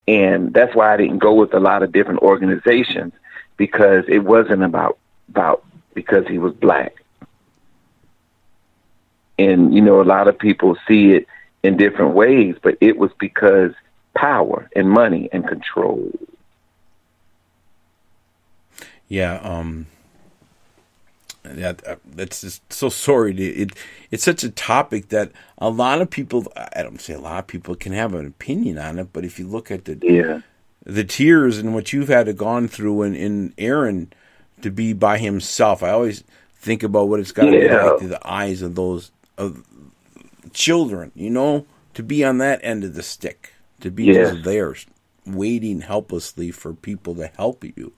And that's why I didn't go with a lot of different organizations, because it wasn't about because he was black. And, you know, a lot of people see it in different ways, but it was because power and money and control. Yeah, that's just so sorry. It's such a topic that a lot of people, I don't say a lot of people, can have an opinion on it, but if you look at the tears and what you've had to gone through, and Aaron to be by himself, I always think about what it's got to be like through the eyes of those of children, you know, to be on that end of the stick, to be just there, waiting helplessly for people to help you.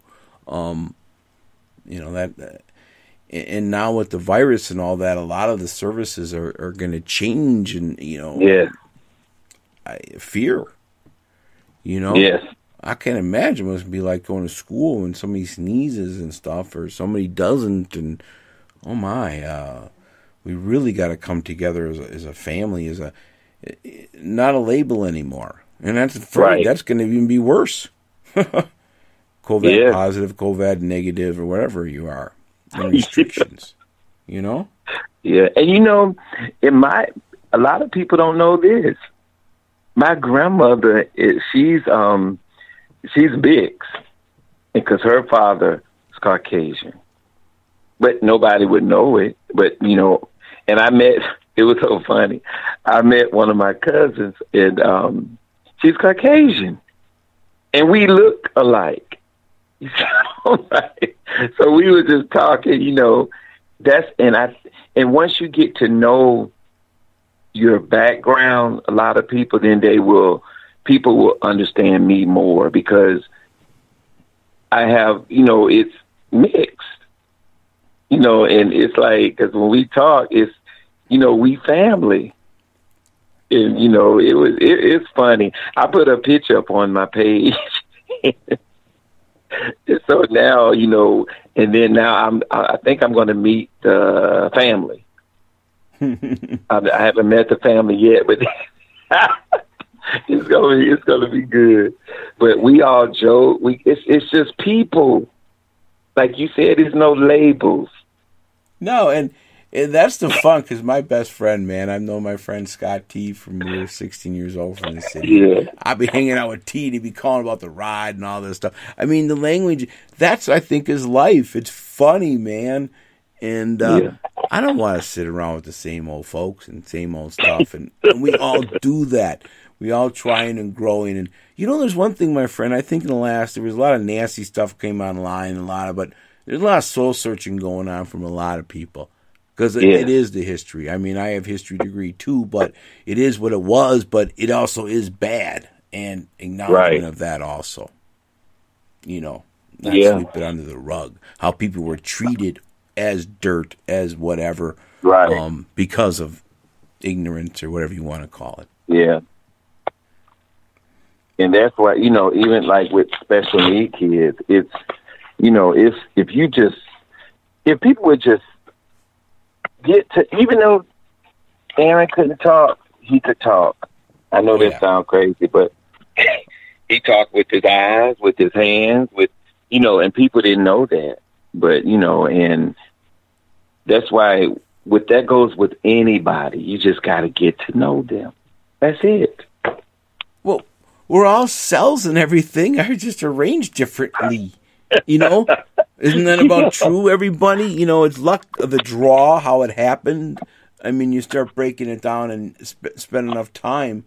You know, that, and now with the virus and all that, a lot of the services are going to change, and, you know, fear, you know, I can't imagine what it's going to be like going to school when somebody sneezes and stuff, or somebody doesn't, and oh my, we really got to come together as a family, not a label anymore, and that's afraid that's going to even be worse. COVID positive, COVID negative, or whatever you are, and restrictions, you know? Yeah, and you know, a lot of people don't know this. My grandmother, she's mixed, because her father is Caucasian, but nobody would know it. But, you know, and it was so funny. I met one of my cousins, and she's Caucasian, and we look alike. So we were just talking, you know, and once you get to know your background, a lot of people, then people will understand me more, because I have, you know, it's mixed, you know, and it's like, because when we talk, it's, you know, we family. And, you know, it's funny. I put a picture up on my page. So now, you know, and then now I think I'm going to meet the family. I haven't met the family yet, but it's going to be good. But we all joke. It's just people. Like you said, there's no labels. No, and that's the fun, because my best friend, man, I've known my friend Scott T from when we were 16 years old from the city. Yeah. I'd be hanging out with T, and he'd be calling about the ride and all this stuff. I mean, the language, that's, I think, is life. It's funny, man. And I don't want to sit around with the same old folks and same old stuff. And we all do that. We all trying and growing. And, you know, there's one thing, my friend, I think there was a lot of nasty stuff came online, but there's a lot of soul searching going on from a lot of people. Because it is the history. I mean, I have history degree too, but it is what it was, but it also is bad. And acknowledgement of that also. You know, not sweep it under the rug. How people were treated as dirt, as whatever, because of ignorance or whatever you want to call it. Yeah. And that's why, you know, even like with special need kids, it's, you know, if people would just get to, even though Aaron couldn't talk, he could talk. I know that sounds crazy, but he talked with his eyes, with his hands, with, you know, and people didn't know that. But, you know, and that's why that goes with anybody. You just got to get to know them. That's it. Well, we're all cells and everything are just arranged differently. You know, isn't that about true, everybody? You know, it's luck of the draw, how it happened. I mean, you start breaking it down and spend enough time.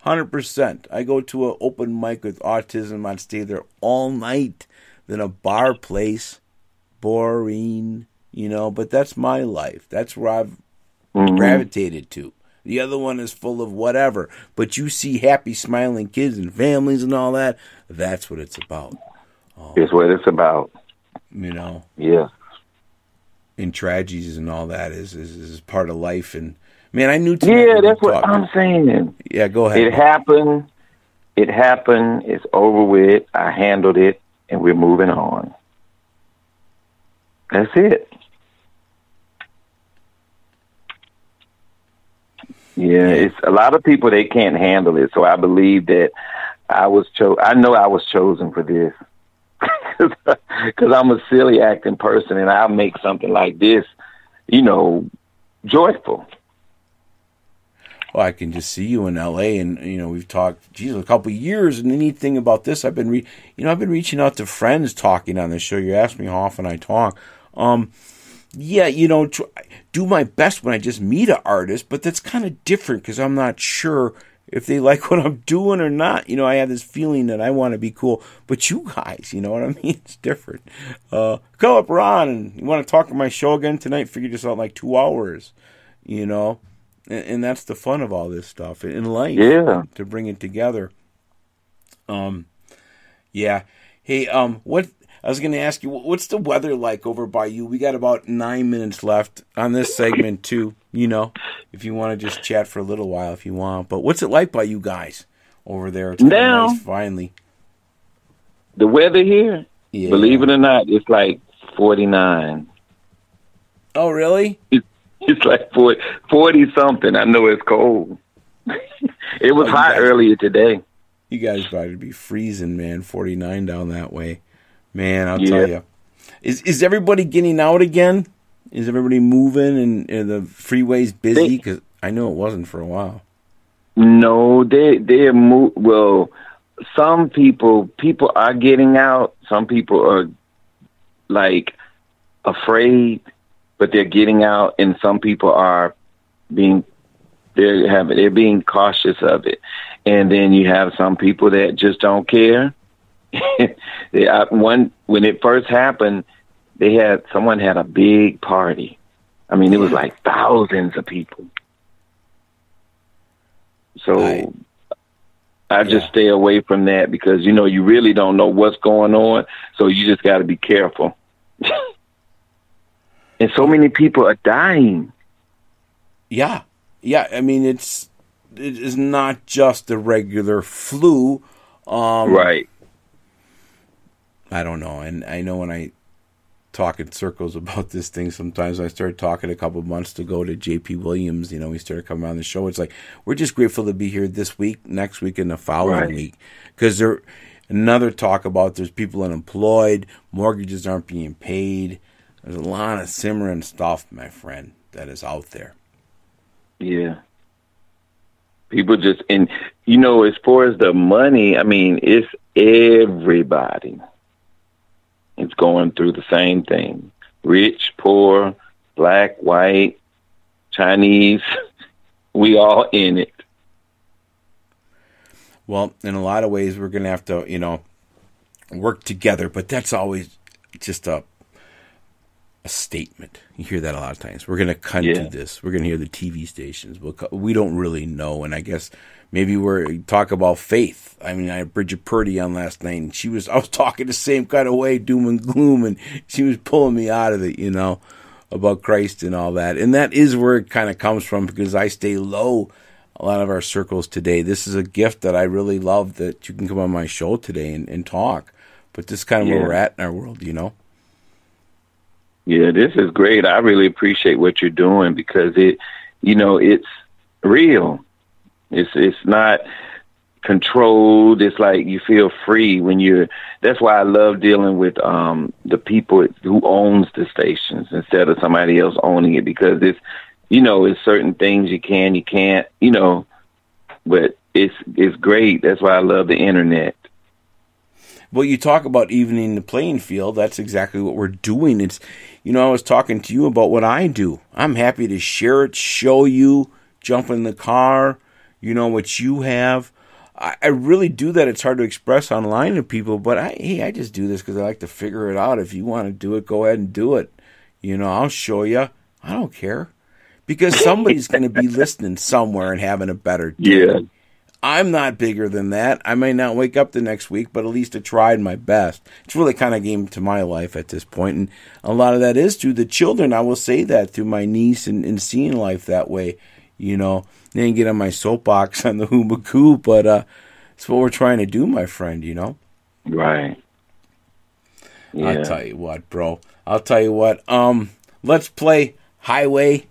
100%. I go to an open mic with autism. I'd stay there all night. Then a bar place, boring, you know. But that's my life. That's where I've gravitated to. The other one is full of whatever. But you see happy, smiling kids and families and all that. That's what it's about. It's what it's about. You know? Yeah. And tragedies and all that is part of life. And, man, I knew that's what I'm saying. Yeah, go ahead. It happened. It's over with. I handled it, and we're moving on. That's it. Yeah, it's a lot of people, they can't handle it. So I believe that I know I was chosen for this because I'm a silly acting person, and I'll make something like this, joyful. Well, I can just see you in L.A. and we've talked, a couple of years. And the neat thing about this, I've been reaching out to friends talking on this show. You asked me how often I talk. Do my best when I just meet an artist, but that's kind of different because I'm not sure if they like what I'm doing or not. I have this feeling that I want to be cool, but you guys, you know what I mean? It's different. Call up Ron, and you want to talk on my show again tonight? Figure this out in like 2 hours, and that's the fun of all this stuff in life. Yeah. To bring it together. Yeah. Hey, what I was going to ask you, what's the weather like over by you? We got about 9 minutes left on this segment too. If you want to just chat for a little while, if you want. But what's it like by you guys over there? It's now, nice, finally. The weather here, believe it or not, it's like 49. Oh, really? It's like 40 something. I know it's cold. It was hot earlier today. You guys about to be freezing, man. 49 down that way. Man, I'll tell you. Is everybody getting out again? Is everybody moving and the freeway's busy? Because I know it wasn't for a while. No, they're well, some people are getting out. Some people are like afraid, but they're getting out, and some people are they're being cautious of it. And then you have some people that just don't care. When it first happened, someone had a big party. I mean, it was like thousands of people. So I just stay away from that because, you really don't know what's going on. So you just got to be careful. And so many people are dying. Yeah. Yeah. I mean, it is not just the regular flu. Right. I don't know. And I know when I talk in circles about this thing, sometimes I started talking a couple of months ago to J.P. Williams. We started coming on the show. It's like, we're just grateful to be here this week, next week, and the following week. Because another talk about there's people unemployed, mortgages aren't being paid. There's a lot of simmering stuff, my friend, that is out there. Yeah. People just, and, as far as the money, I mean, it's everybody. It's going through the same thing. Rich, poor, black, white, Chinese, we all in it. Well, in a lot of ways, we're going to have to, work together, but that's always just a statement. You hear that a lot of times. We're going to do this. We're going to hear the TV stations. We don't really know, and I guess maybe we talk about faith. I mean, I had Bridget Purdy on last night, and I was talking the same kind of way, doom and gloom, and she was pulling me out of it, about Christ and all that. And that is where it kind of comes from, because I stay low a lot of our circles today. This is a gift that I really love, that you can come on my show today and talk. But this is kind of where we're at in our world, Yeah, this is great. I really appreciate what you're doing because it's real. It's not controlled. It's like you feel free when that's why I love dealing with the people who owns the stations instead of somebody else owning it, because it's certain things you can't, but it's great. That's why I love the internet. Well, you talk about evening the playing field. That's exactly what we're doing. It's, I was talking to you about what I do. I'm happy to share it, show you, jump in the car, what you have. I really do that. It's hard to express online to people, but I just do this because I like to figure it out. If you want to do it, go ahead and do it. I'll show you. I don't care, because somebody's going to be listening somewhere and having a better day. Yeah. I'm not bigger than that. I may not wake up the next week, but at least I tried my best. It's really kind of game to my life at this point, and a lot of that is through the children. I will say that through my niece and seeing life that way. They didn't get on my soapbox on the Hoo-Ba-Coo, but it's what we're trying to do, my friend, Right. Yeah. I'll tell you what, bro. Let's play Highway,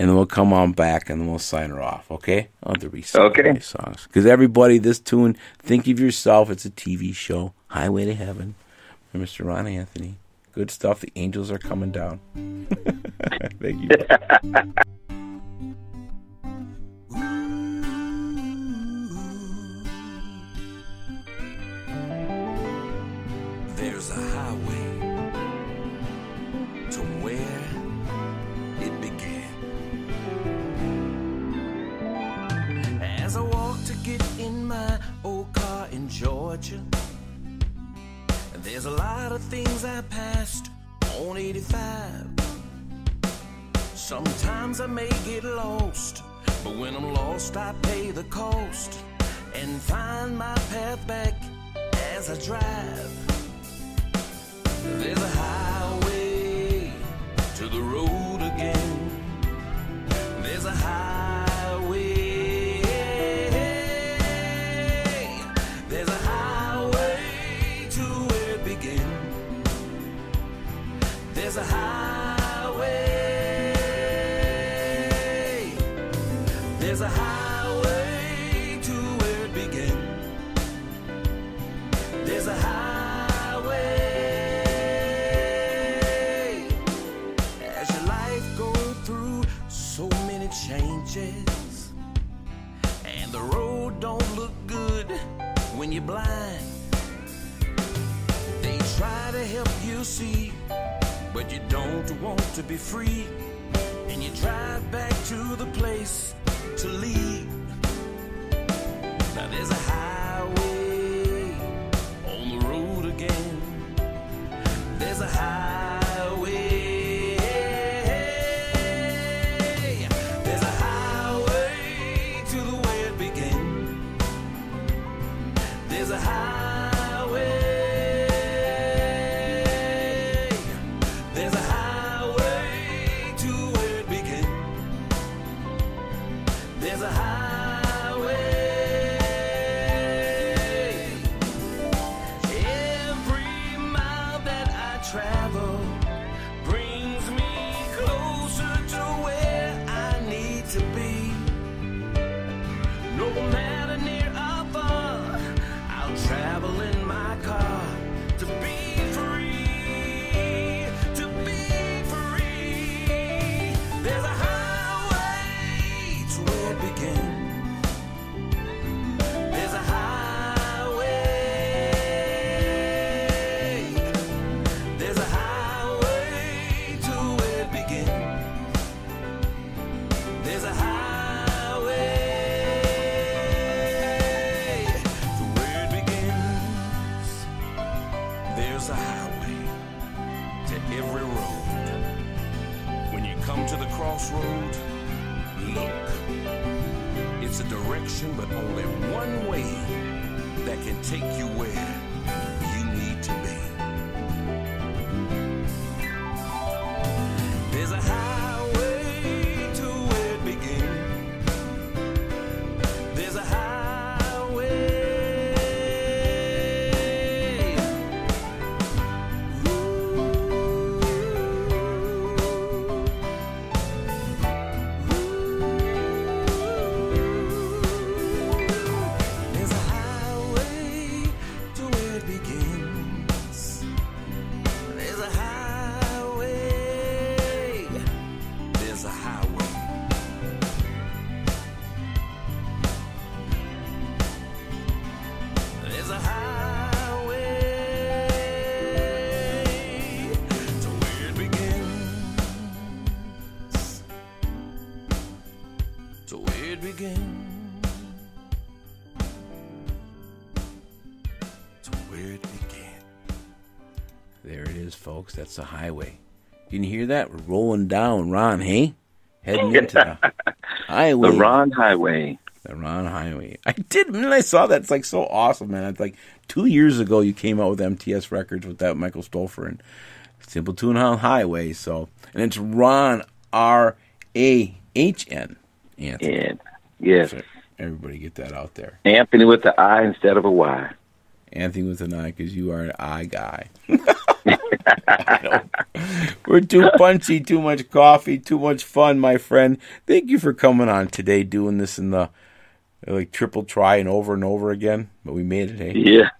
and then we'll come on back, and then we'll sign her off, okay? Oh, there'll be songs. Because everybody, this tune, think of yourself, it's a TV show, Highway to Heaven, by Mr. Rahn Anthony. Good stuff. The angels are coming down. Thank you. There's a highway to where it began. As I walk to get in my old car in Georgia, there's a lot of things I passed on 85. Sometimes I may get lost, but when I'm lost I pay the cost and find my path back as I drive. There's a highway to the road again. There's a highway. There's a highway to where it began. There's a highway. There's a highway to where it began. There's a highway. Changes, and the road don't look good when you're blind. They try to help you see, but you don't want to be free, and you drive back to the place to leave. Now there's a highway on the road again. There's a highway. There's a highway. There's a highway to where it began. There's a highway. Every mile that I travel brings me closer to where I need to be. No matter near or far, I'll travel in my car to be free, to be free. There's a highway to where it began. There's a highway. There's a highway to where it began. There's a highway. There's a highway to every road. When you come to the crossroad, look. It's a direction, but only one way that can take you where you need to be. There's a highway to where it began. There's a highway. There it is, folks. That's the highway. You can hear that? We're rolling down, Ron, hey? Heading into the highway. The Rahn Highway. The Rahn Highway. I did, when I saw that, it's like so awesome, man. It's like 2 years ago you came out with MTS Records with that Michael Stolfer and Simple Tune on Highway. So, and it's Rahn, R-A-H-N. Anthony. Yes. So everybody get that out there. Anthony with the I instead of a Y. Anthony with an I, because you are an I guy. We're too punchy, too much coffee, too much fun, my friend. Thank you for coming on today, doing this in the like triple try and over again. But we made it, hey? Yeah.